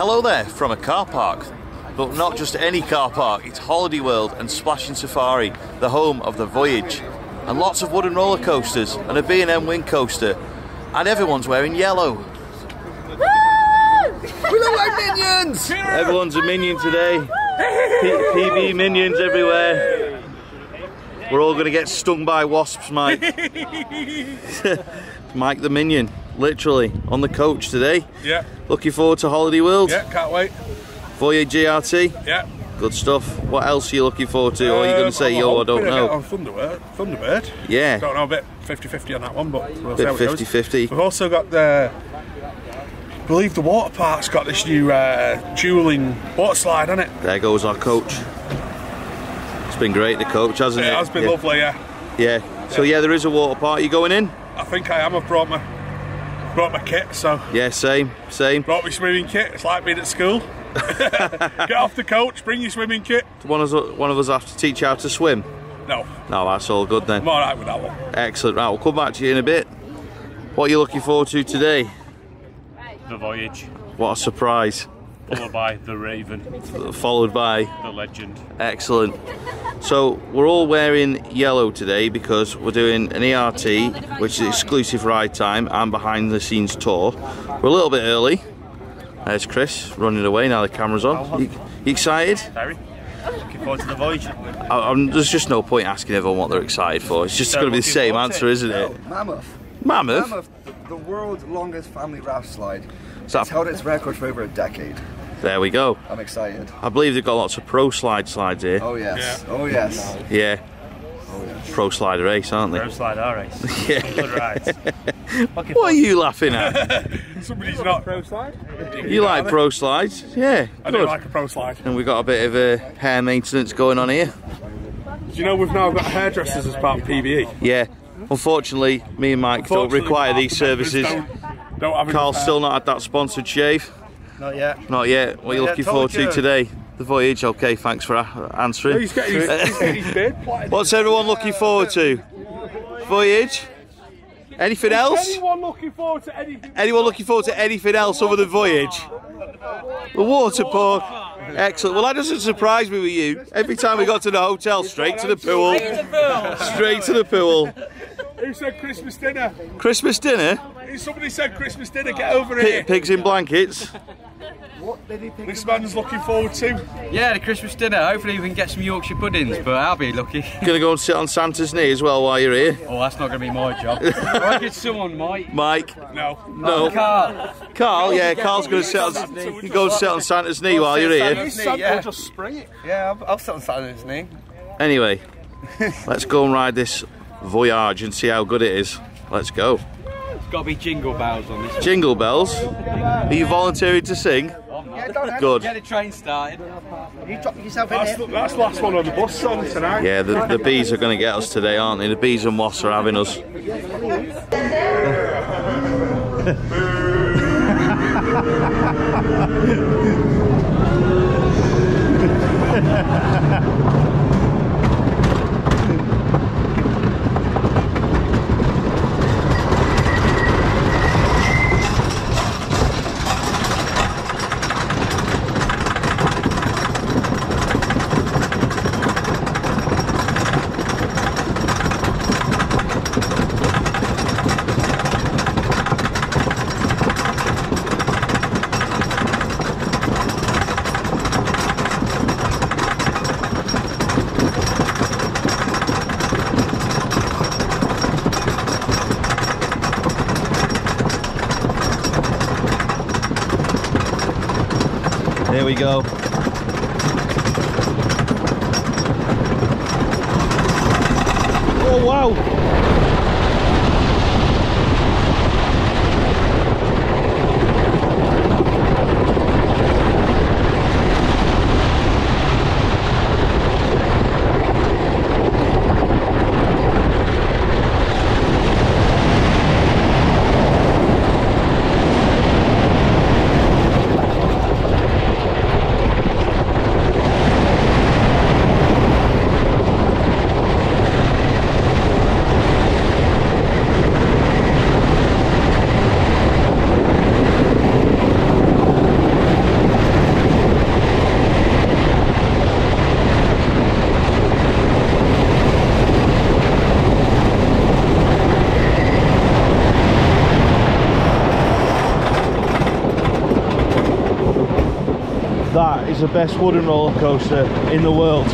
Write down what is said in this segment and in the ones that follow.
Hello there from a car park, but not just any car park, it's Holiday World and Splashing Safari, the home of the Voyage, and lots of wooden roller coasters and a B&M wing coaster, and everyone's wearing yellow. We look like minions! Everyone's a minion today. PB minions everywhere. We're all going to get stung by wasps, Mike. Mike the Minion, literally, on the coach today. Yeah. Looking forward to Holiday World. Yeah, can't wait. Voyage GRT. Yeah. Good stuff. What else are you looking forward to? Or are you going to say, I don't know? On Thunderbird. Yeah. Don't know, a bit 50-50 on that one, but we'll bit see how it 50-50. We've also got I believe the water park's got this new dueling water slide, hasn't it? There goes our coach. It's been great, the coach, hasn't it? It has been lovely, yeah. Yeah. So yeah, there is a water park. You going in? I think I am. I've brought my kit, so. Yeah, same. Brought my swimming kit. It's like being at school. Get off the coach, bring your swimming kit. One of us have to teach you how to swim? No. No, that's all good then. I'm alright with that one. Excellent. Right, we'll come back to you in a bit. What are you looking forward to today? The Voyage. What a surprise. Followed by the Raven. Followed by the Legend. Excellent. So we're all wearing yellow today because we're doing an ERT, which is exclusive ride time and behind the scenes tour. We're a little bit early. There's Chris running away now the camera's on. You excited? Very. Looking forward to the Voyage. There's just no point asking everyone what they're excited for. It's just going to be the same answer, isn't it? Mammoth. Mammoth? The world's longest family raft slide. It's held its record for over a decade. There we go. I'm excited. I believe they've got lots of pro slides here. Oh yes. Yeah. Oh yes. Yeah. Oh yes. Pro slider race, aren't they? Pro slider race. Yeah. Good rides. What are you laughing at? Somebody's not pro slide. You like pro slides? Yeah. I Good. do like a pro slide. And we've got a bit of hair maintenance going on here. Do you know we've now got hairdressers as part of PBE? Yeah. Unfortunately, me and Mike don't require these services. Don't have Carl's still not had that sponsored shave. Not yet. Not yet. What are you looking forward to today? The Voyage. Okay, thanks for answering. He's getting his beard plaited. What's everyone looking forward to? Voyage? Anything else? Anyone looking forward to anything? Anyone looking forward to anything else other than Voyage? The water park. Excellent. Well, that doesn't surprise me with you. Every time we got to the hotel, straight to the pool. Straight to the pool. Who said Christmas dinner? Christmas dinner? Somebody said Christmas dinner, get over here. Pigs in blankets. This man's looking forward to. Yeah, the Christmas dinner. Hopefully we can get some Yorkshire puddings, but I'll be lucky. Gonna go and sit on Santa's knee as well while you're here. Oh, that's not gonna be my job. I reckon someone might. Mike? No. Carl. Carl, yeah, Carl's gonna sit on. You go and sit on Santa's knee while you're here. Santa just spring it. Yeah, I'll sit on Santa's knee. Anyway, let's go and ride this Voyage and see how good it is. Let's go. It's got to be jingle bells on this. Jingle bells? Are you volunteering to sing? Yeah, good. Get the train started. You drop yourself in here. That's the last one on the bus song tonight. Yeah, the bees are going to get us today, aren't they? The bees and wasps are having us. Here we go. Oh wow! the best wooden roller coaster in the world.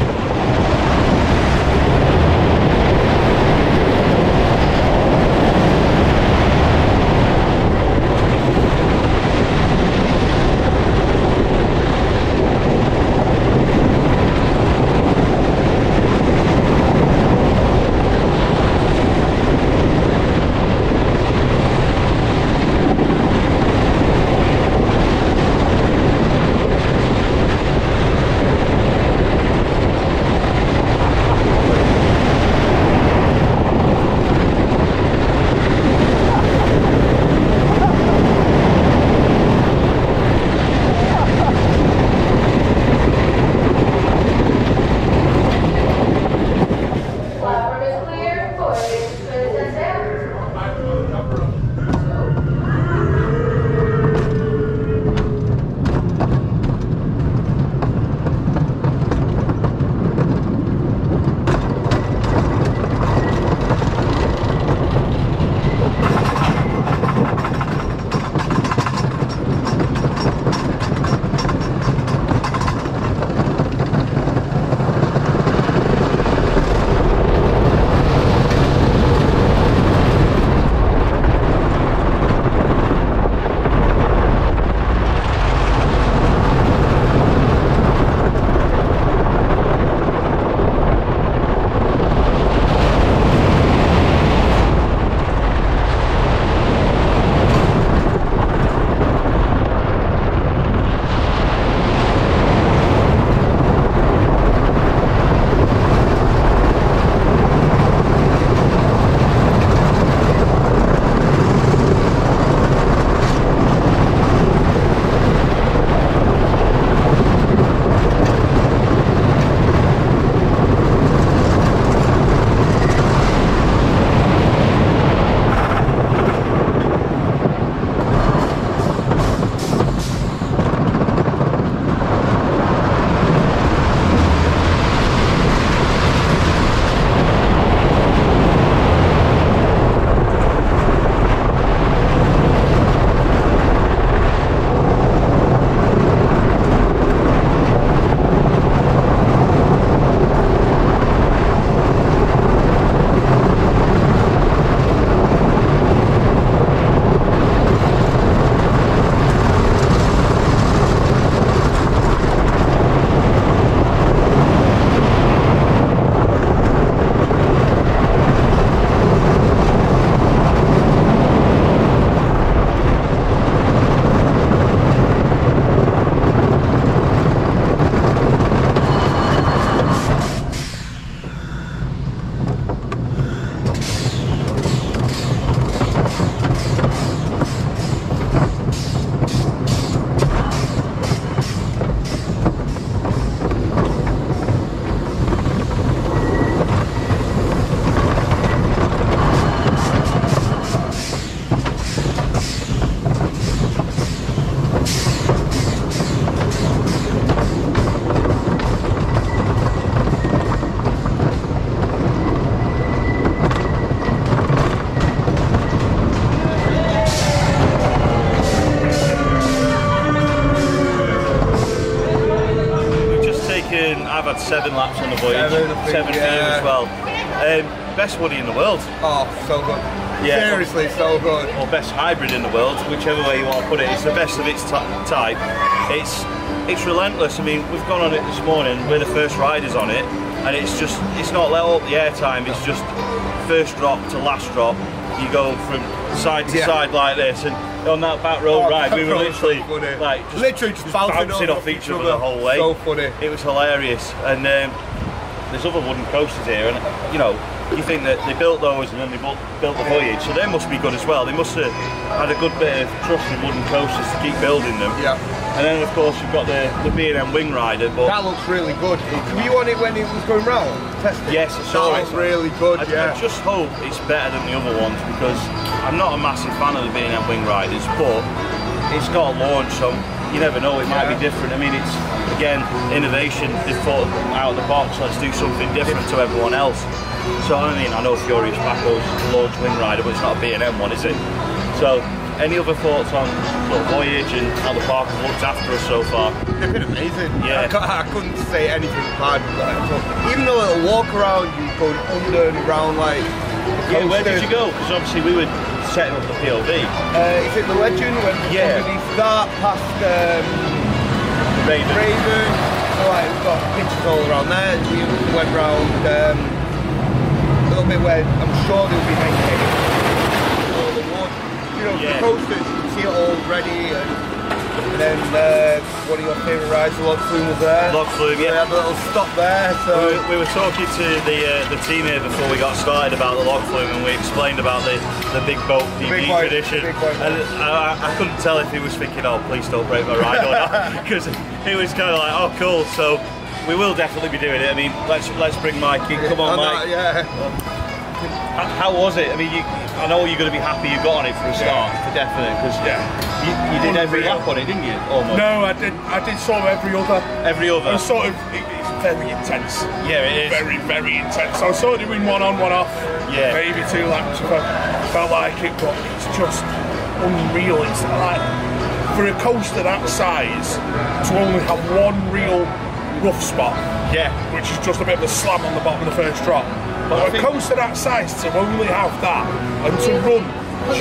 I've had 7 laps on the Voyage, 7 for you as well. Best woody in the world. Oh, so good. Yeah. Seriously, so good. Or best hybrid in the world, whichever way you want to put it. It's the best of its type. It's relentless. I mean, we've gone on it this morning. We're the first riders on it, and it's not let up the air time. It's just first drop to last drop. You go from side to side like this, and on that back road ride, we were literally just bouncing off each other the whole way. So funny. It was hilarious. And there's other wooden coasters here, and you know, you think that they built those and then they built the Voyage, so they must be good as well. They must have had a good bit of trust in wooden coasters to keep building them. Yeah. And then of course you've got the B&M Wing Rider. But that looks really good. Were you on it when it was going round? Testing? Yes, I saw it. That looks really good. I just hope it's better than the other ones, because I'm not a massive fan of the B&M Wing Riders, but it's got a launch, so you never know, it might be different. I mean, it's, again, innovation. They've thought out of the box, let's do something different to everyone else. So, I mean, I know Furious Paco's launch Wing Rider, but it's not a B&M one, is it? So, any other thoughts on the Voyage and how the park has looked after us so far? They've been amazing. Yeah. I couldn't say anything bad. Even the little walk around, you going under and around like. Yeah, where did you go? Because obviously we were setting up the POV. Is it the Legend? Yeah. Underneath that, past Raven. Alright, we've got pictures all around there. We went round a little bit where I'm sure they'll be maintaining all the wood. You know, the coasters, you can see it all ready. And then one of your favourite rides, the log flume was there. Log flume, yeah. We had a little stop there. So we were talking to the team here before we got started about the log flume, and we explained about the big boat PV tradition. And I couldn't tell if he was thinking, oh, please don't break my ride or not, because he was kind of like, oh, cool. So we will definitely be doing it. I mean, let's bring Mike in. Come on, Mike. How was it? I mean, I know you're going to be happy you got on it for a start, for definite, because you did every lap on it, didn't you? Almost. No, I did sort of every other. Every other? It's sort of, it's very intense. Yeah, it is. Very, very intense. I was sort of doing one on, one off. Yeah. Maybe 2 laps if I felt like it, but it's just unreal. It's like, for a coaster that size, to only have one real rough spot. Yeah. Which is just a bit of a slam on the bottom of the first drop. But a coaster that size, to only have that, and to run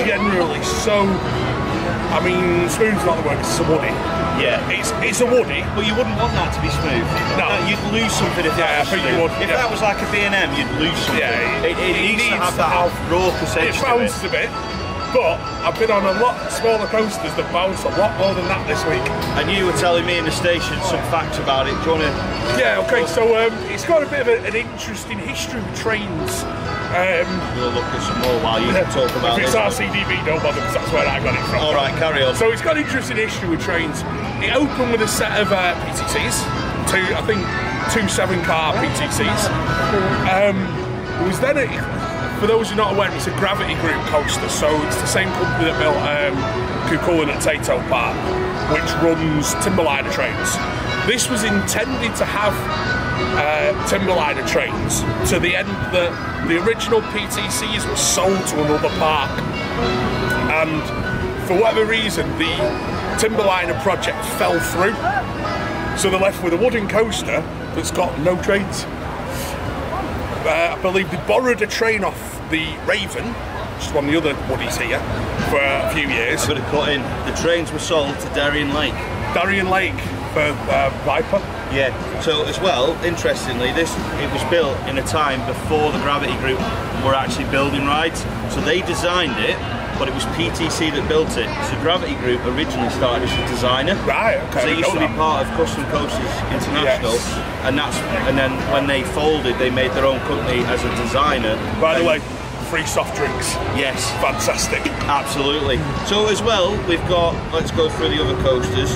generally so, I mean, smooth's not the word, it's a woody. Yeah. It's a woody. But you wouldn't want that to be smooth. No. You'd lose something if that was I think smooth. you would. If that was like a B&M, you'd lose something. Yeah, it needs to have that raucous edge it to it. bounces a bit, but I've been on a lot smaller coasters that bounce a lot more than that this week. And you were telling me in the station some facts about it. Do you want to? Yeah, okay, so it's got a bit of an interesting history with trains. We'll look at some more while you talk about if this. it's RCDB, don't bother, because that's where I got it from. Alright, carry on. So it's got an interesting history with trains. It opened with a set of PTCs, I think 2 7-car PTCs. It was then, for those who are not aware, it's a Gravity Group coaster, so it's the same company that built Cucullin at Tato Park, which runs Timberliner trains. This was intended to have Timberliner trains to the end that the original PTCs were sold to another park, and for whatever reason the Timberliner project fell through, so they're left with a wooden coaster that's got no trains. I believe they borrowed a train off the Raven, which is one of the other woodies here, for a few years. I'm going to cut in. The trains were sold to Darien Lake. Darien Lake for Viper. Yeah. So as well, interestingly, it was built in a time before the Gravity Group were actually building rides. So they designed it, but it was PTC that built it. So Gravity Group originally started as a designer. Right, okay. So they used to be part of Custom Coasters International, yes. and then when they folded, they made their own company as a designer. By the way, free soft drinks. Yes. Fantastic. Absolutely. So as well, we've got, let's go through the other coasters.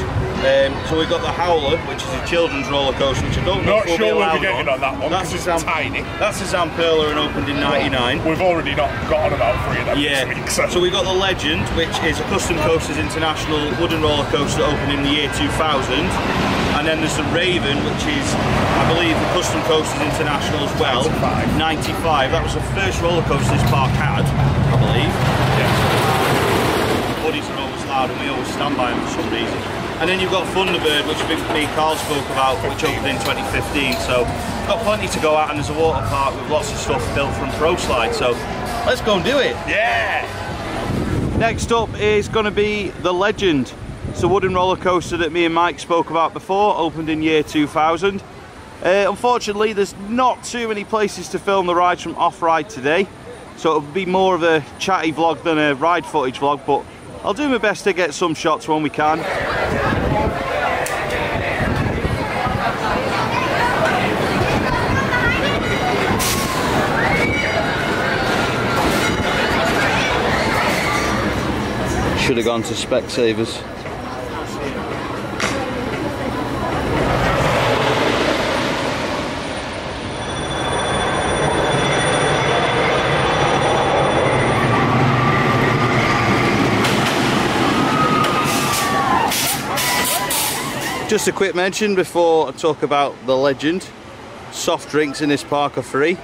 So we've got the Howler, which is a children's roller coaster, which I don't know if we'll be allowed on that one. That's a tiny. That's a Zamperla and opened in '99. We've already not got on about 3 of them this week. So we've got the Legend, which is a Custom Coasters International wooden roller coaster opened in the year 2000. And then there's the Raven, which is, I believe, the Custom Coasters International as well. 95. That was the first roller coaster this park had, I believe. Yeah. Buddies are always loud and we always stand by them for some reason. And then you've got Thunderbird, which me and Carl spoke about, which opened in 2015. So got plenty to go at, and there's a water park with lots of stuff built from Pro Slide. So let's go and do it. Yeah! Next up is going to be the Legend. It's a wooden roller coaster that me and Mike spoke about before, opened in year 2000. Unfortunately, there's not too many places to film the rides from off-ride today, so it'll be more of a chatty vlog than a ride footage vlog, but I'll do my best to get some shots when we can. Should have gone to Specsavers. Just a quick mention before I talk about the Legend. Soft drinks in this park are free.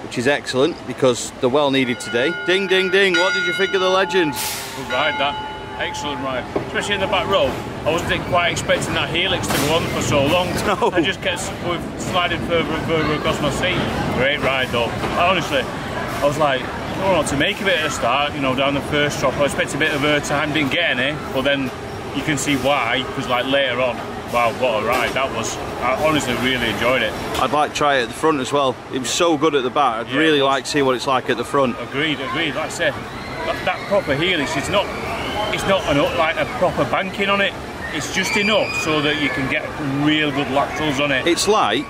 which is excellent because they're well needed today. Ding, ding, ding. What did you think of the Legend? Good ride, that. Excellent ride. Especially in the back row. I wasn't quite expecting that helix to go on for so long. No. I just kept sliding further and further across my seat. Great ride though. Honestly, I was like, I don't know what to make of it at the start, you know, down the first drop. I expected a bit of airtime, didn't get any, but then you can see why, because like later on, wow, what a ride that was. I honestly really enjoyed it. I'd like to try it at the front as well. It was so good at the back. I'd really like to see what it's like at the front. Agreed. Like I said, that proper helix, it's not like a proper banking on it. It's just enough so that you can get real good laterals on it. It's like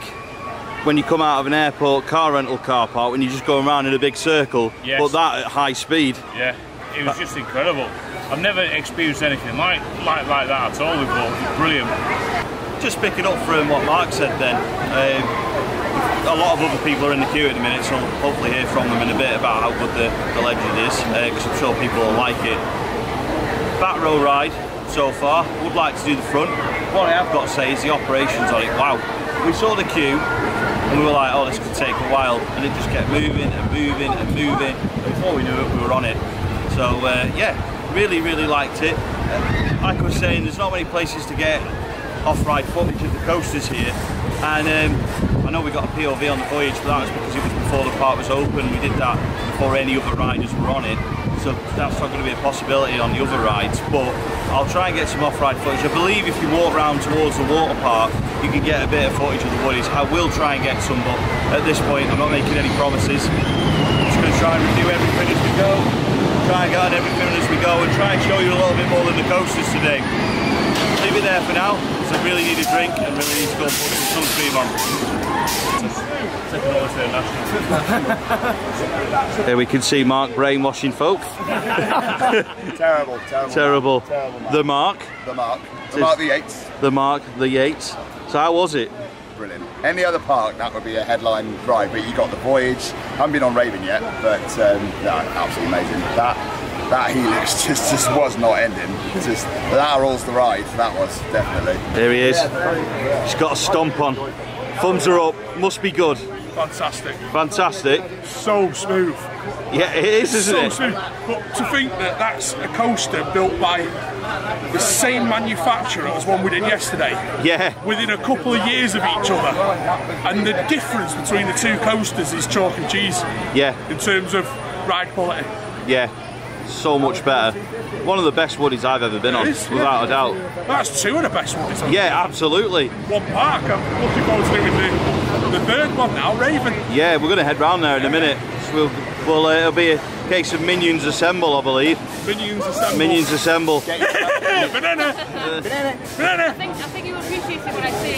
when you come out of an airport car rental car park when you just go around in a big circle, yes. But that at high speed. Yeah, it was just incredible. I've never experienced anything like that at all before. Brilliant. Just picking up from what Mark said then, a lot of other people are in the queue at the minute, so I'll hopefully hear from them in a bit about how good the Legend is, because I'm sure people will like it. Back row ride so far, would like to do the front. What I have got to say is the operations on it, wow. We saw the queue and we were like, oh, this could take a while, and it just kept moving and moving and moving. Before we knew it, we were on it. So yeah, really liked it. Like I was saying, there's not many places to get off-ride footage of the coasters here, and I know we got a POV on the Voyage, but that was because it was before the park was open. We did that before any other riders were on it, so that's not going to be a possibility on the other rides, but I'll try and get some off-ride footage. I believe if you walk around towards the water park, you can get a bit of footage of the Voyage. I will try and get some, but at this point I'm not making any promises. I'm just going to try and review everything as we go, try and get on everything as we go, and try and show you a little bit more than the coasters today. Leave it there for now, because I really need a drink and really need to go and put some sunscreen on. Here we can see Mark brainwashing folk. Terrible. The Mark the Yates. The Mark the Yates. So how was it? Brilliant. Any other park, that would be a headline ride, but you got the Voyage. I haven't been on Raven yet, but no, absolutely amazing. That helix just was not ending. Just laterals the ride, that was definitely. There he is. He's got a stomp on. Thumbs are up. Must be good. Fantastic. Fantastic. So smooth. Yeah, it is, isn't it? So smooth. But to think that that's a coaster built by the same manufacturer as one we did yesterday. Yeah. Within a couple of years of each other. And the difference between the two coasters is chalk and cheese. Yeah. In terms of ride quality. Yeah. So much better. One of the best woodies I've ever been on, without a doubt. That's two of the best ones. Yeah, absolutely. One park. I'm looking forward to doing the third one now, Raven. Yeah, we're going to head round there in a minute. So it'll be a case of Minions Assemble, I believe. Minions Assemble. Minions Assemble. Banana. I think you appreciate it when I say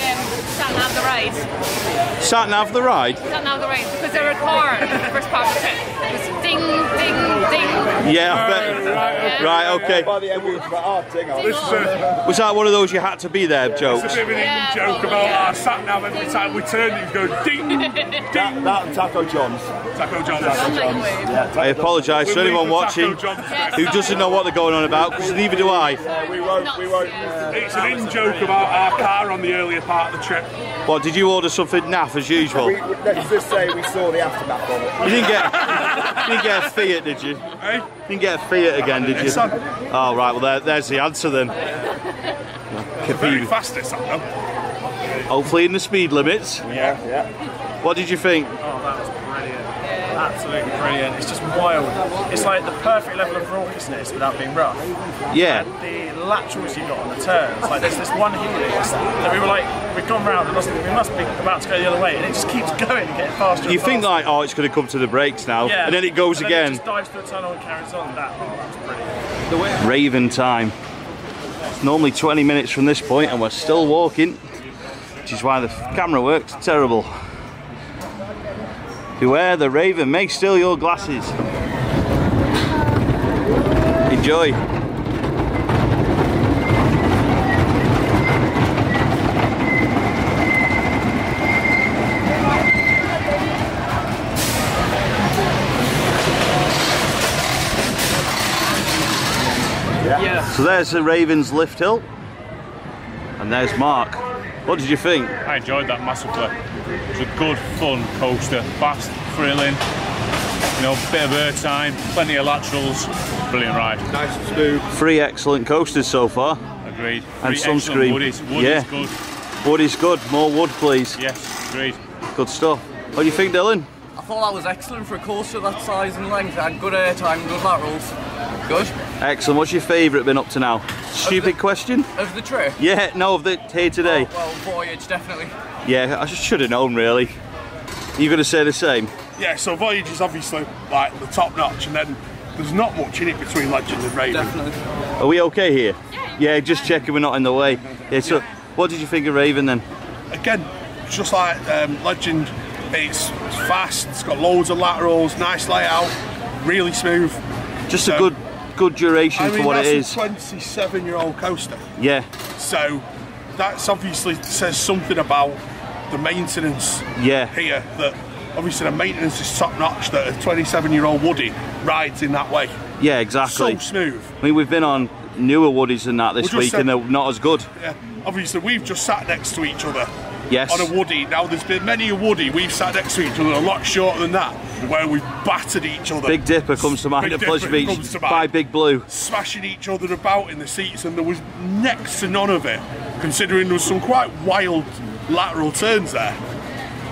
Sat Nav the ride. Sat Nav the ride? Sat Nav the ride, because they record the first part of the trip. It was ding, ding, ding. Yeah, I bet. Right, okay. By the end, we were ding on. Was that one of those you had to be there jokes? It's a bit of an Indian joke about our sat nav every time we turned, it would go ding, ding. That and Taco John's. Taco John's. Yeah, I apologise to anyone watching who doesn't know what they're going on about, because neither do I. we won't. It's an in joke about our car on the earlier part of the trip. What, did you order something naff as usual? Let's just say we saw the aftermath on it. You didn't get a Fiat, did you? Hey? You didn't get a Fiat again, did you? Oh, right, well, there's the answer then. Very fast this time, though. Hopefully in the speed limits. Yeah. What did you think? Oh, that was brilliant. Absolutely brilliant. It's just wild. It's like the perfect level of raucousness without being rough. Yeah. And the laterals you got on the turns. Like there's this one helix that we were like, we'd gone round and we must be about to go the other way, and it just keeps going and getting faster. You think like, oh, it's going to come to the brakes now, yeah. And then it goes and then again. It just dives through a tunnel and carries on. That was brilliant. Raven time. It's normally 20 minutes from this point, and we're still walking, which is why the camera works terrible. Beware, the Raven may steal your glasses. Enjoy. So there's the Raven's lift hill, and there's Mark. What did you think? I enjoyed that massively. It was a good, fun coaster, fast, thrilling. You know, bit of air time, plenty of laterals, brilliant ride. Nice and smooth. 3 excellent coasters so far. Agreed. And Excellent sunscreen. Wood is good. Wood is good. More wood, please. Yes, agreed. Good stuff. What do you think, Dylan? I thought that was excellent for a coaster that size and length. It had good air time, good laterals. Good. Excellent. What's your favourite been up to now? Stupid question? Of the trip? Yeah, no, of the here today. Oh, well, Voyage, definitely. Yeah, I just should have known, really. You going to say the same? Yeah, so Voyage is obviously like the top notch, and then there's not much in it between Legend and Raven. Definitely. Are we okay here? Yeah, just checking we're not in the way. Yeah, so what did you think of Raven then? Again, just like Legend, it's fast, it's got loads of laterals, nice layout, really smooth. Just a good duration for what it is. That's a 27-year-old coaster. Yeah. So that's obviously says something about the maintenance Yeah. here, that obviously the maintenance is top notch, that a 27-year-old Woody rides in that way. Yeah, exactly. So smooth. I mean, we've been on newer Woodies than that this week and they're not as good. Yeah. Obviously we've just sat next to each other. Yes. On a Woody. Now there's been many a Woody we've sat next to each other a lot shorter than that, where we've battered each other. Big Dipper comes to mind at Pleasure Beach by Big Blue. Smashing each other about in the seats, and there was next to none of it, considering there was some quite wild lateral turns there.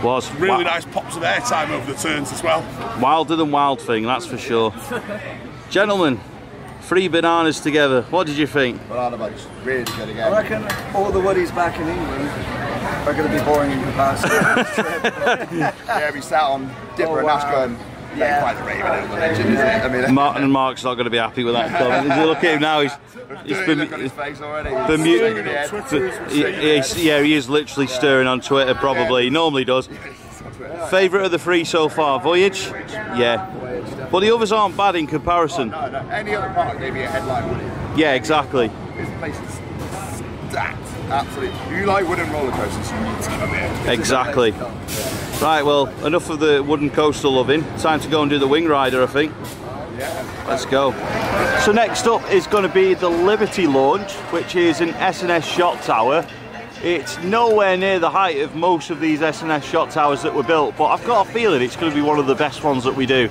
Was. Really nice pops of air time over the turns as well. Wilder than wild thing, that's for sure. Gentlemen, 3 bananas together. What did you think? Banana bugs, really good again. I reckon all the Woodies back in England are going to be boring in comparison. Yeah, we sat on Dipper and that's going, yeah, quite the Raven and the Legend, isn't it? I mean, Martin and Mark's not going to be happy with that comment. Look at him now, he's yeah, he is literally stirring on Twitter, probably. He normally does. Favourite of the 3 so far, Voyage? Yeah. But the others aren't bad in comparison. No. Any other park gave me a headline Woody. Yeah, exactly. This place is stacked. Absolutely. If you like wooden roller coasters, you need to come here. Exactly. Right, well, enough of the wooden coaster loving. Time to go and do the Wing Rider, I think. Yeah. Let's go. So next up is going to be the Liberty launch, which is an S&S shot tower. It's nowhere near the height of most of these S&S shot towers that were built, but I've got a feeling it's going to be one of the best ones that we do.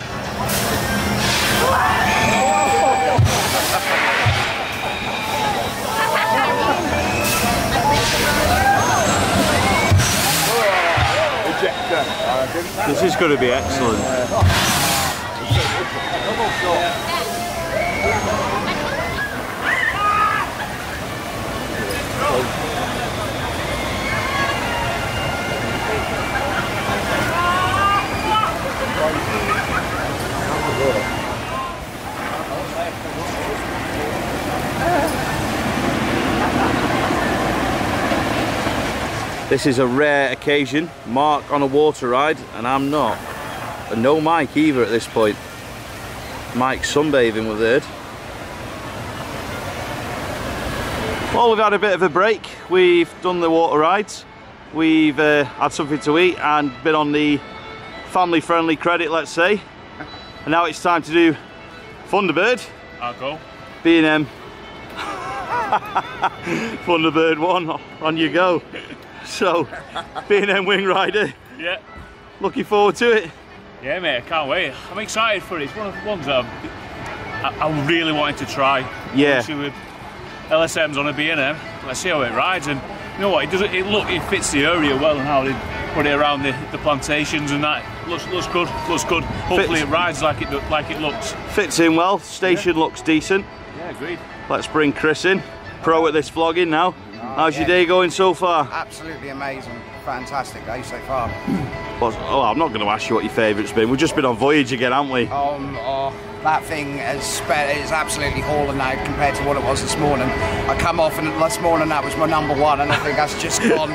This is going to be excellent. This is a rare occasion. Mark on a water ride and I'm not. And no Mike either at this point. Mike's sunbathing, we've heard. Well, we've had a bit of a break. We've done the water rides. We've had something to eat and been on the family-friendly credit, let's say. And now it's time to do Thunderbird. I'll go. B&M. Thunderbird 1, on you go. So, B&M Wing Rider. Yeah. Looking forward to it. Yeah, mate, I can't wait. I'm excited for it. It's one of the ones that I really wanted to try. Yeah. Obviously with LSM's on a B&M. Let's see how it rides. And you know what? It fits the area well, and how they put it around the plantations and that. Looks good. Looks good. Hopefully it rides like it looks. Fits in well. Station looks decent. Yeah, agreed. Let's bring Chris in. Pro at this vlogging now. How's your day going so far? Absolutely amazing. Fantastic day so far. Oh, I'm not going to ask you what your favourite's been. We've just been on Voyage again, haven't we? That thing is absolutely hauling now compared to what it was this morning. I come off and this morning that was my #1, and I think that's just gone.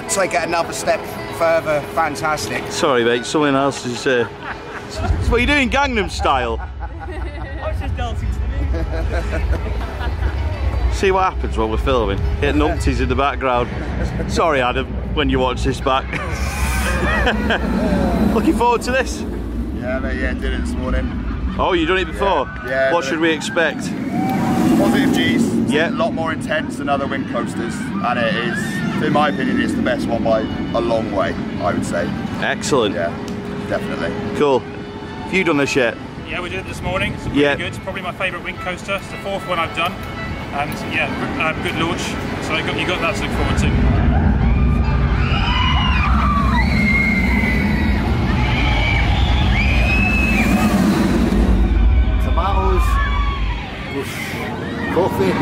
Take it another step further. Fantastic. Sorry, mate. Someone else is. What are you doing, Gangnam Style? I was just dancing to the music. See what happens when we're filming. Get numpties in the background. Sorry, Adam, when you watch this back. Looking forward to this. Yeah, mate, did it this morning. Oh, you done it before? Yeah. What should we expect? Positive G's. Yeah. A lot more intense than other wing coasters, and it is, in my opinion, it's the best one by a long way, I would say. Excellent. Yeah. definitely. Cool. Have you done this yet? Yeah, we did it this morning. It's really good. It's probably my favourite wing coaster. It's the 4th one I've done, and yeah, good launch. So you got that to look forward to. Tomatoes, coffee.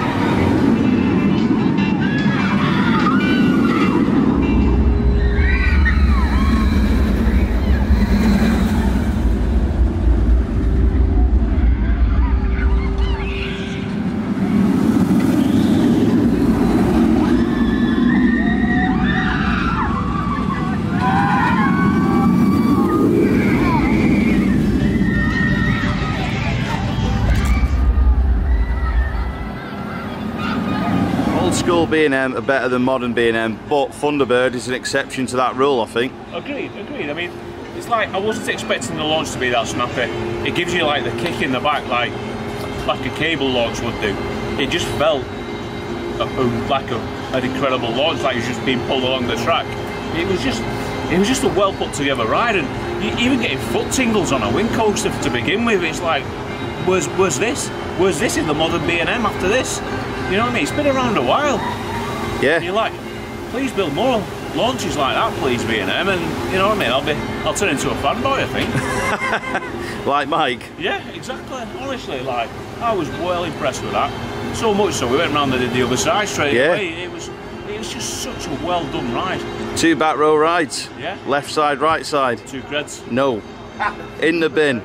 B&M are better than modern B&M, but Thunderbird is an exception to that rule, I think. Agreed. I mean, it's like I wasn't expecting the launch to be that snappy. It gives you like the kick in the back, like a cable launch would do. It just felt like an incredible launch, like you're just being pulled along the track. It was just a well put together ride, and even getting foot tingles on a wing coaster to begin with. It's like, was this in the modern B&M after this? You know what I mean? It's been around a while. Yeah. And you're like, please build more launches like that, please, B&M, and you know what I mean? I'll turn into a fanboy, I think. Like Mike. Yeah, exactly. Honestly, like I was well impressed with that. So much so we went round and did the other side straight away. It was just such a well done ride. 2 back row rides. Yeah. Left side, right side. 2 creds. No. In the bin.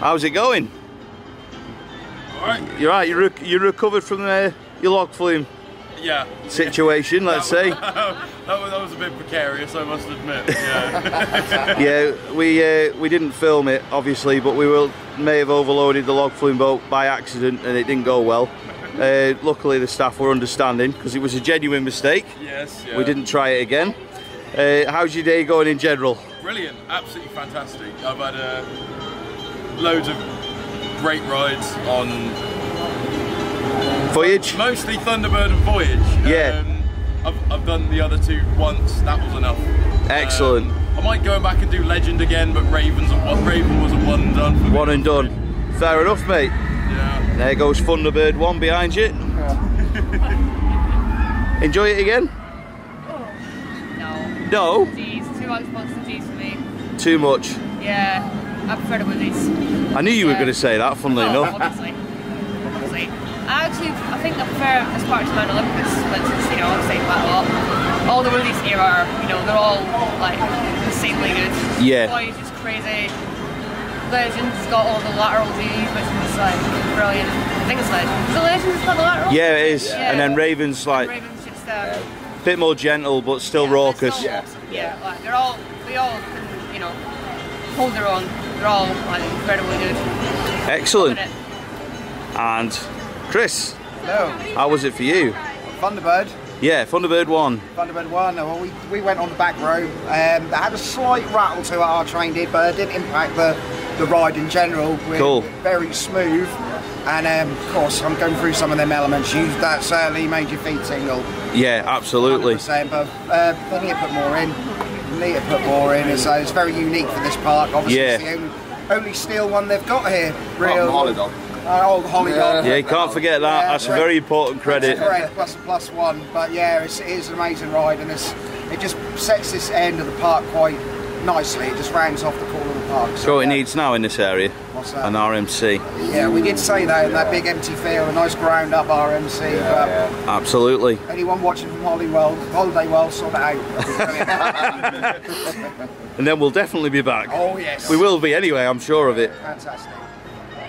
How's it going? Alright. You're right, you recovered from your log flume situation, let's say. that was a bit precarious, I must admit. Yeah. Yeah, we didn't film it, obviously, but we may have overloaded the log flume boat by accident and it didn't go well. Luckily the staff were understanding because it was a genuine mistake. Yes, yeah. We didn't try it again. How's your day going in general? Brilliant, absolutely fantastic. I've had loads of great rides on Voyage? Mostly Thunderbird and Voyage. Yeah. I've done the other 2 once, that was enough. Excellent. I might go back and do Legend again, but Raven was a one and done for me. One and done. Fair enough, mate. Yeah. There goes Thunderbird 1 behind you. Enjoy it again? No. No? G's, too much monster G's for me. Too much? Yeah, I prefer the Woodies. I knew you were going to say that, funnily enough. Obviously. I think I prefer this part to Mount Olympus, but you know, I've said quite a lot. All the Woodies here are, you know, they're all like insanely good. Yeah. Voyage is crazy. Legend's got all the lateral G's, which is like brilliant. I think it's Legend. Is it Legend's got the lateral? Yeah, it is. Yeah. And then Raven's like Raven's just a bit more gentle, but still raucous. Yeah, like we all can, you know, hold their own. They're all like incredibly good. Excellent. And Chris, hello. How was it for you? Thunderbird. Yeah, Thunderbird 1. Thunderbird 1. Well, we went on the back row. They had a slight rattle to it, our train did, but it didn't impact the ride in general. Cool. Very smooth. And of course, I'm going through some of them elements. That certainly made your feet tingle. Yeah, absolutely. 100%, but they need to put more in. It's very unique for this park. Obviously, it's the only steel one they've got here. Real Holidog. Old Holidog. Yeah, you can't forget that. That's a very important credit. That's correct, plus one. But yeah, it is an amazing ride, and it just sets this end of the park quite nicely. It just rounds off the corner of the park. So it needs now in this area? What's that? An RMC. Yeah, we did say that in that big empty field, a nice ground up RMC. Yeah. Absolutely. Anyone watching from Holiday World, sort it out. And then we'll definitely be back. Oh yes. We will be anyway, I'm sure of it. Fantastic.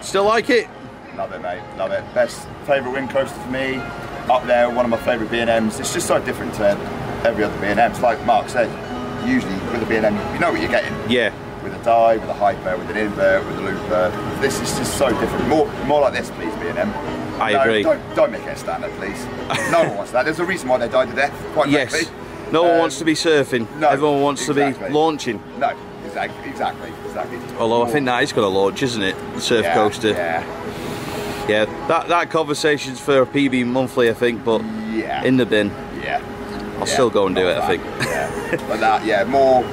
Still like it? Love it, mate. Love it. Best favourite wing coaster for me. Up there, one of my favourite B&Ms. It's just so different to every other B&M. It's like Mark said, usually with a B&M, you know what you're getting. Yeah. With a dive, with a hyper, with an invert, with a looper. This is just so different. More like this, please, B&M. I agree. Don't make it a standard, please. No one wants that. There's a reason why they died to death, quite frankly. No one wants to be surfing. No, everyone wants to be launching. No, exactly. Although I think that is going to launch, isn't it? The surf coaster. Yeah. That conversation's for a PB monthly, I think, but in the bin. Yeah. I'll still go and do it, I think. Yeah. But that, yeah, more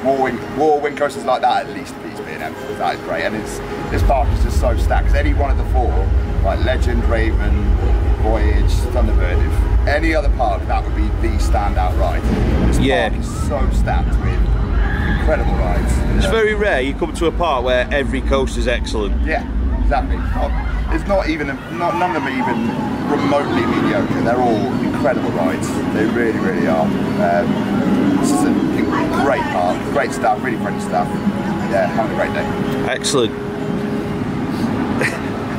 wind coasters like that at least for these B&Ms, because that is great. And this park is just so stacked. Because any one of the four, like Legend, Raven, Voyage, Thunderbird, if any other park, that would be the standout ride. This park is so stacked with incredible rides. It's very rare you come to a park where every coaster is excellent. Yeah, exactly. It's not even, none of them are even remotely mediocre. They're all incredible rides. They really, really are. This is a great park, great staff, really friendly staff. Yeah, having a great day. Excellent.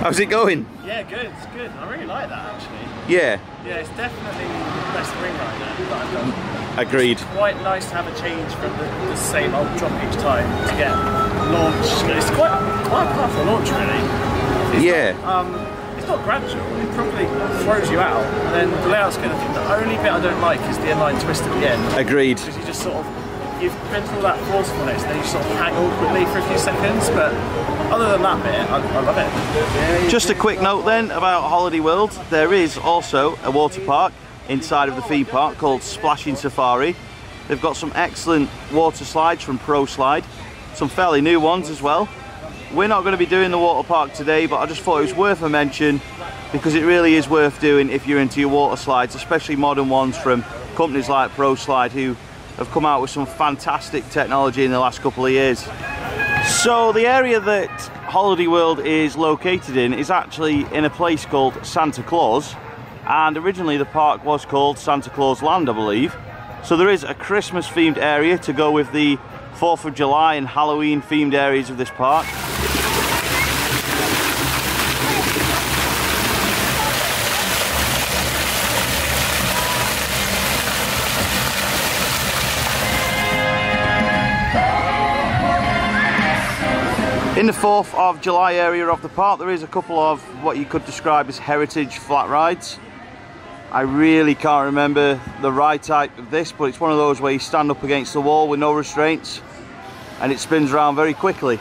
How's it going? Yeah, good. It's good. I really like that actually. Yeah. Yeah, it's definitely the best ring ride that I've done. Agreed. It's quite nice to have a change from the same old drop each time to get launched. It's quite a powerful launch really. It's not gradual, it probably throws you out, and then the layout's good. I think the only bit I don't like is the inline twist at the end. Agreed. Because you just sort of, you've been through all that forcefulness, then you sort of hang awkwardly for a few seconds, but other than that bit, I love it. Just a quick note then about Holiday World. There is also a water park inside of the theme park called Splashing Safari. They've got some excellent water slides from Pro Slide, some fairly new ones as well. We're not going to be doing the water park today, but I just thought it was worth a mention because it really is worth doing if you're into your water slides, especially modern ones from companies like Pro Slide, who have come out with some fantastic technology in the last couple of years. So the area that Holiday World is located in is actually in a place called Santa Claus, and originally the park was called Santa Claus Land, I believe. So there is a Christmas themed area to go with the 4th of July and Halloween themed areas of this park. In the 4th of July area of the park, there is a couple of what you could describe as heritage flat rides. I really can't remember the ride type of this, but it's one of those where you stand up against the wall with no restraints and it spins around very quickly.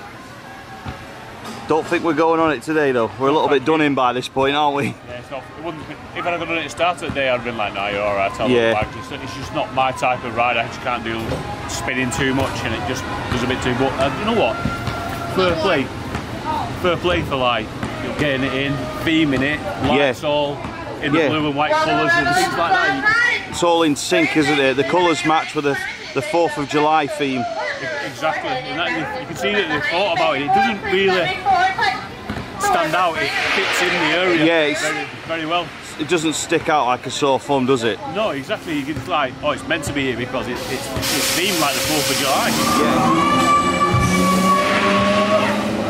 Don't think we're going on it today though. We're a little bit done in by this point, aren't we? Yeah, it's not, it wouldn't be, if I'd have done it at the start of the day, I'd have been like, no, you're alright, I'll yeah. Back. It's just not my type of ride. I just can't do spinning too much and it just does a bit too much. You know what? Fair play for like getting it in, theming it, lights all in the blue and white colours and things like that. It's all in sync, isn't it? The colours match with the 4th of July theme. Exactly, and that, you can see that they've thought about it. It doesn't really stand out, it fits in the area very, very well. It doesn't stick out like a sore thumb, does it? No, exactly. You can like, oh, it's meant to be here because it's themed like the 4th of July. Yeah.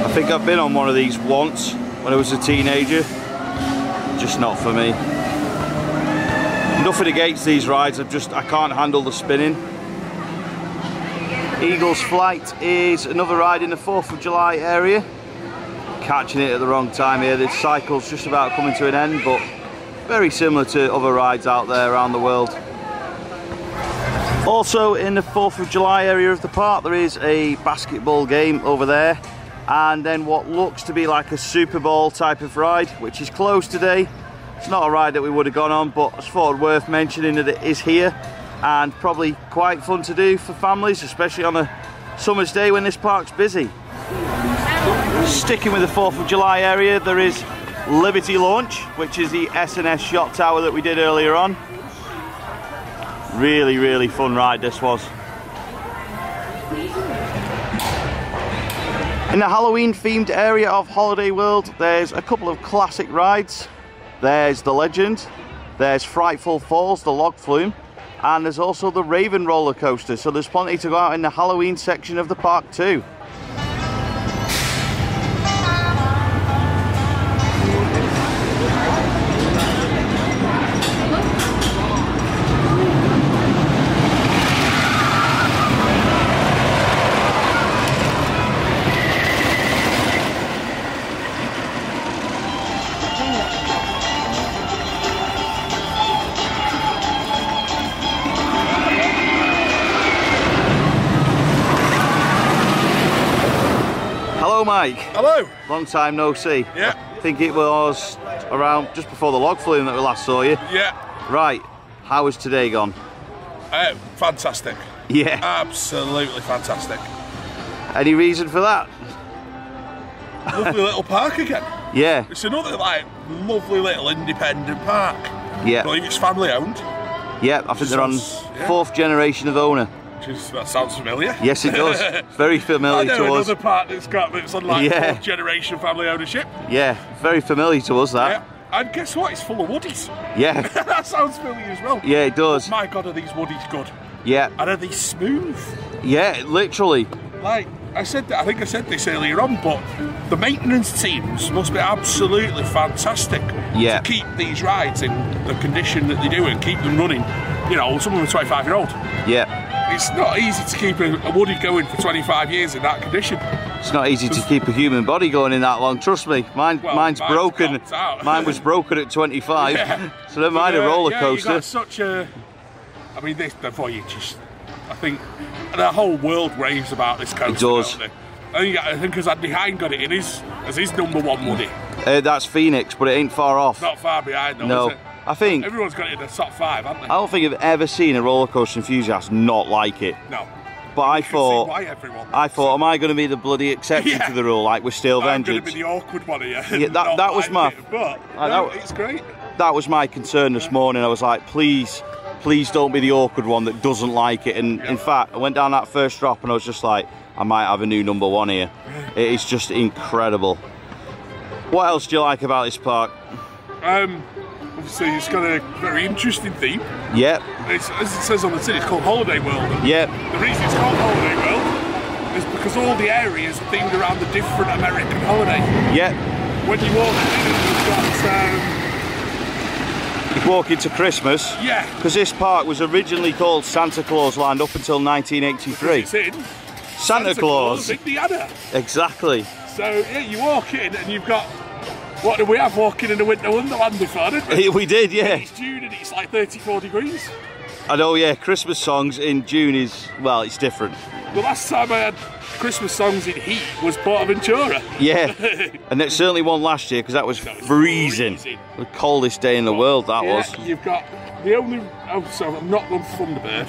I think I've been on one of these once when I was a teenager. Just not for me. Nothing against these rides, I can't handle the spinning. Eagle's Flight is another ride in the 4th of July area. Catching it at the wrong time here. This cycle's just about coming to an end, but very similar to other rides out there around the world. Also in the 4th of July area of the park, there is a basketball game over there, and then what looks to be like a Super Bowl type of ride, which is closed today. It's not a ride that we would have gone on, but I thought it worth mentioning that it is here and probably quite fun to do for families, especially on a summer's day when this park's busy. Sticking with the 4th of July area, there is Liberty Launch, which is the S&S shot tower that we did earlier on. Really, really fun ride this was. In the Halloween themed area of Holiday World, there's a couple of classic rides. There's the Legend, there's Frightful Falls, the log flume, and there's also the Raven roller coaster, so there's plenty to go out in the Halloween section of the park too. Mike. Hello. Long time no see. Yeah. I think it was around just before the log flume that we last saw you. Yeah. Right. How has today gone? Fantastic. Yeah. Absolutely fantastic. Any reason for that? Lovely little park again. Yeah. It's another like lovely little independent park. Yeah. I believe it's family owned. Yeah, I think they're on 4th generation of owner. That sounds familiar. Yes, it does. Very familiar I know to us. another park that's on like 4th generation family ownership. Yeah, very familiar to us, that. Yeah. And guess what? It's full of woodies. Yeah. That sounds familiar as well. Yeah, it does. Oh my God, are these woodies good? Yeah. And are they smooth? Yeah, literally. Like I said, I think I said this earlier on, but the maintenance teams must be absolutely fantastic to keep these rides in the condition that they do and keep them running. You know, some of them are 25-year-old. Yeah. It's not easy to keep a woodie going for 25 years in that condition. It's not easy to keep a human body going in that long, trust me. Mine's broken. Mine was broken at 25, so never mind a roller coaster. You got such a... I mean, the Voyage is... I think the whole world raves about this coaster. It does. I think as Andy Hine got it in as his #1 woodie. That's Phoenix, but it ain't far off. Not far behind though, no. Is it? I think... Everyone's got it in the top 5, haven't they? I don't think I've ever seen a roller coaster enthusiast not like it. No. But I thought, am I going to be the bloody exception to the rule, like with Steel Vengeance? I'm going to be the awkward one here. Yeah, that was my... It's great. That was my concern this morning. I was like, please don't be the awkward one that doesn't like it. And in fact, I went down that first drop and I was just like, I might have a new #1 here. It is just incredible. What else do you like about this park? Obviously, it's got a very interesting theme. Yep. As it says on the tin, it's called Holiday World. Yep. The reason it's called Holiday World is because all the areas are themed around the different American holiday. Yep. When you walk in, you've got... You walk into Christmas. Yeah. Because this park was originally called Santa Claus Land up until 1983. It's in Santa Claus. Indiana. Exactly. So, yeah, you walk in and you've got... What did we have walking in a winter wonderland before, didn't we? We did, yeah. It's June and it's like 34 degrees. I know, yeah, Christmas songs in June is, well, it's different. The last time I had Christmas songs in heat was Portaventura. Yeah, and it certainly wasn't last year because that was freezing. The coldest day in the world, that was. You've got the only... Oh, so I'm not on Thunderbird.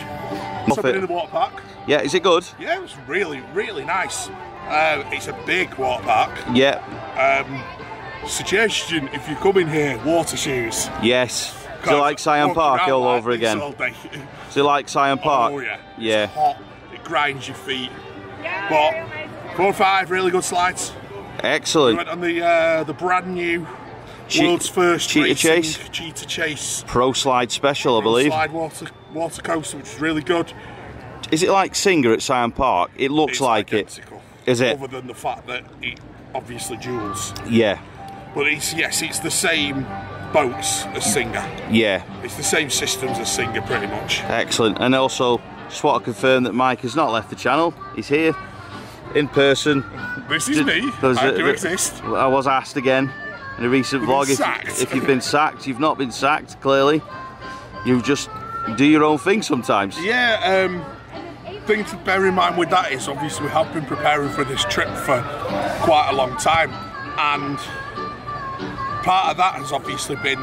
I've been in the water park. Yeah, is it good? Yeah, it was really, really nice. It's a big water park. Yeah. Suggestion, if you come in here, water shoes. Yes. Do you like Scion Park all over again? Do you like Scion Park? Oh yeah. Yeah. It's hot, it grinds your feet. But 4 or 5 really good slides. Excellent. We went on the brand new world's first Cheetah Chase. Cheetah Chase. Pro Slide Special, I believe. Slide water coaster, which is really good. Is it like Singer at Scion Park? It looks like identical. It. Is it? Other than the fact that it obviously duels. Yeah. But it's the same boats as Singer. Yeah. It's the same systems as Singer pretty much. Excellent. And also, just want to confirm that Mike has not left the channel. He's here in person. This is me. I do exist. I was asked again in a recent vlog if you've been sacked. You've not been sacked, clearly. You just do your own thing sometimes. Yeah, thing to bear in mind with that is obviously we have been preparing for this trip for quite a long time, and part of that has obviously been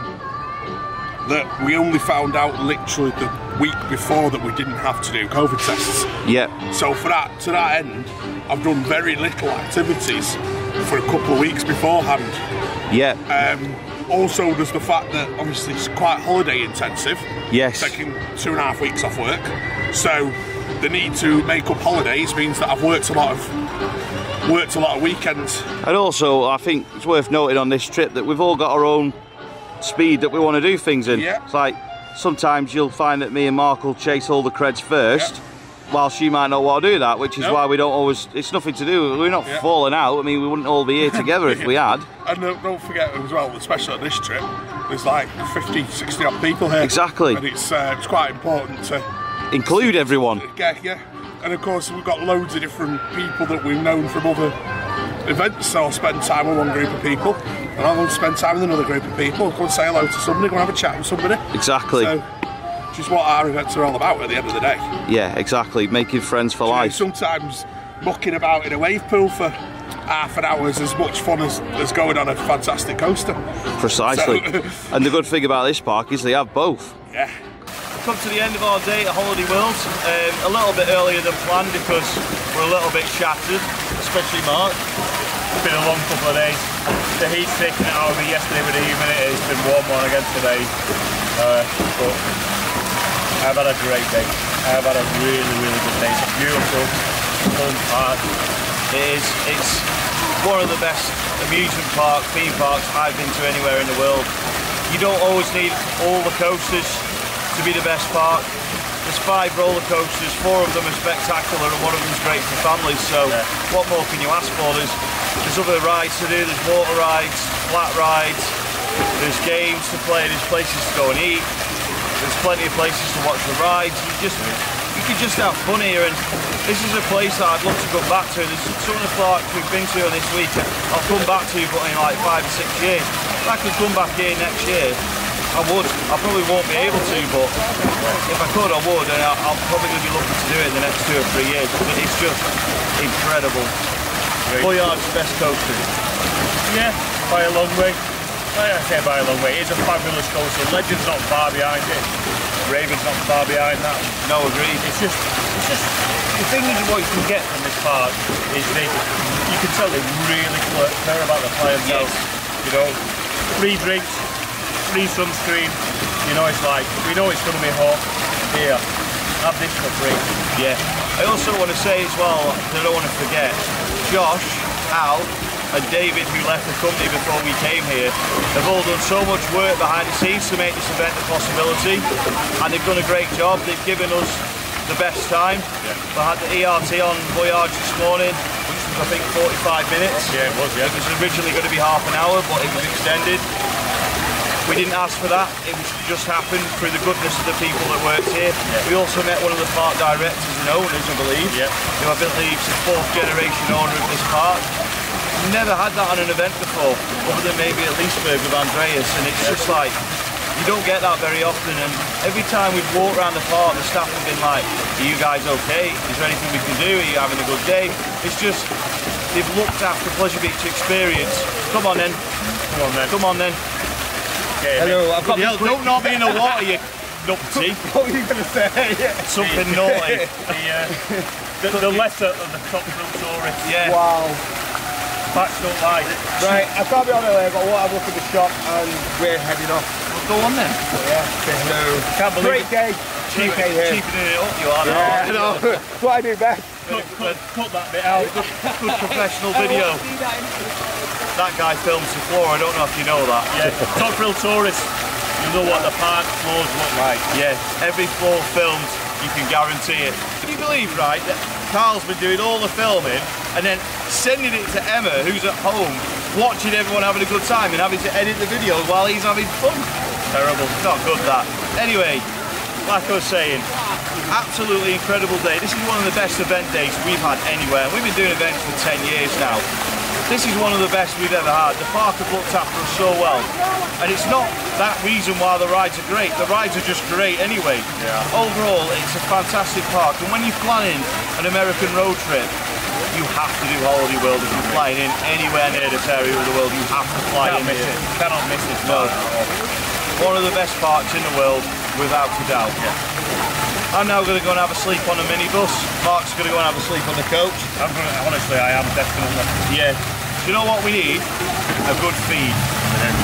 that we only found out literally the week before that we didn't have to do COVID tests. Yeah. So to that end, I've done very little activities for a couple of weeks beforehand. Yeah. Also, there's the fact that obviously it's quite holiday intensive. Yes. Taking 2.5 weeks off work. So the need to make up holidays means that I've worked a lot of weekends. And also, I think it's worth noting on this trip that we've all got our own speed that we want to do things in. Yeah. It's like sometimes you'll find that me and Mark will chase all the creds first, whilst you might not want to do that, which is why we don't always. It's nothing to do. We're not falling out. I mean, we wouldn't all be here together if we had. And don't forget as well, especially on this trip, there's like 50, 60 odd people here. Exactly. And it's quite important to include everyone. Yeah. And of course, we've got loads of different people that we've known from other events, so I'll spend time with one group of people and I'll go spend time with another group of people, go and say hello to somebody, go and have a chat with somebody. Exactly. So, which is what our events are all about at the end of the day. Yeah, exactly, making friends for life. Sometimes mucking about in a wave pool for half an hour is as much fun as going on a fantastic coaster. Precisely. And the good thing about this park is they have both. Yeah. come to the end of our day at Holiday World. A little bit earlier than planned because we're a little bit shattered, especially Mark. It's been a long couple of days. The heat's taken it out of me yesterday with the humidity. It's been warm one again today. But I've had a great day. I've had a really, really good day. It's a beautiful, fun park. It's one of the best amusement theme parks I've been to anywhere in the world. You don't always need all the coasters to be the best park. There's 5 roller coasters, 4 of them are spectacular and one of them's great for families, so what more can you ask for? There's other rides to do, there's water rides, flat rides, there's games to play, there's places to go and eat, there's plenty of places to watch the rides. You can just have fun here, and this is a place that I'd love to come back to. There's some of the parks we've been to this week I'll come back to, but in like 5 or 6 years. If I could come back here next year, I would. I probably won't be able to, but if I could, I would, and I'm probably going to be looking to do it in the next 2 or 3 years. But it's just incredible. Voyage's best coaster. Yeah, by a long way. I say by a long way. It's a fabulous coaster. Legend's not far behind it. Raven's not far behind that. No, agreed. It's just the thing is what you can get from this park is you can tell they really care about the clientele. You know, free drinks, free sunscreen. You know, it's like, we know it's going to be hot. Here, have this for free. Yeah. I also want to say as well, I don't want to forget, Josh, Al, and David, who left the company before we came here, have all done so much work behind the scenes to make this event a possibility, and they've done a great job. They've given us the best time. We had the ERT on Voyage this morning, which was I think 45 minutes. Yeah, it was, yeah. It was originally going to be half an hour, but it was extended. We didn't ask for that, it just happened through the goodness of the people that worked here. We also met one of the park directors and owners, I believe, who I believe is the 4th generation owner of this park. Never had that on an event before, other than maybe at Leesburg with Andreas, and it's just like, you don't get that very often, and every time we've walked around the park, the staff have been like, are you guys okay? Is there anything we can do? Are you having a good day? It's just, they've looked after Pleasure Beach experience. Come on then. Come on then. Come on then. Okay, hello, I've got don't knock me in the water, you numpty. What were you going to say? Something naughty. The letter of the cutthroat tourist. Yeah. Wow. Facts don't lie. Right, I can't be on the way, but I want to have a look at the shop and we're heading off. Go on then. Yeah. Hello. Can't believe Great day. Cheaping it up, you are. Yeah, I know. That's what I do best. Cut that bit out. Good professional video. That guy films the floor, I don't know if you know that. Yeah, top real tourists, you know what the park floors look like. Yeah, every floor filmed, you can guarantee it. Can you believe, right, that Carl's been doing all the filming and then sending it to Emma, who's at home, watching everyone having a good time and having to edit the video while he's having fun? Terrible, not good that. Anyway, like I was saying, absolutely incredible day. This is one of the best event days we've had anywhere. We've been doing events for 10 years now. This is one of the best we've ever had. The park have looked after us so well. And it's not that reason why the rides are great. The rides are just great anyway. Yeah. Overall, it's a fantastic park. And when you're planning an American road trip, you have to do Holiday World. If you're flying in anywhere near this area of the world, you have to fly in here. Cannot miss it. No. One of the best parks in the world, without a doubt. Yeah. I'm now going to go and have a sleep on a minibus. Mark's going to go and have a sleep on the coach. Honestly, I am definitely. Yeah. Do you know what we need? A good feed.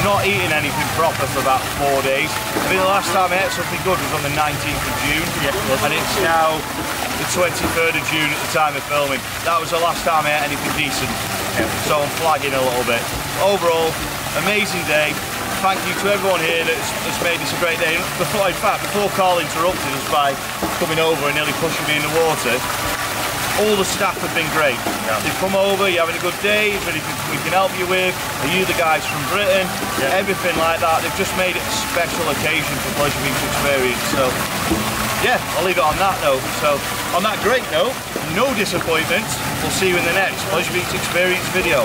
Not eating anything proper for about 4 days. I think the last time I ate something good was on the 19th of June. Yeah, and it's now the 23rd of June at the time of filming. That was the last time I ate anything decent. Yeah. So I'm flagging a little bit. Overall, amazing day. Thank you to everyone here that's made this a great day. In fact, before Carl interrupted us by coming over and nearly pushing me in the water, all the staff have been great. Yeah. They've come over, you're having a good day, is there anything we can help you with? Are you the guys from Britain? Yeah. Everything like that. They've just made it a special occasion for Pleasure Beach Experience. So, yeah, I'll leave it on that note. So, on that great note, no disappointments. We'll see you in the next Pleasure Beach Experience video.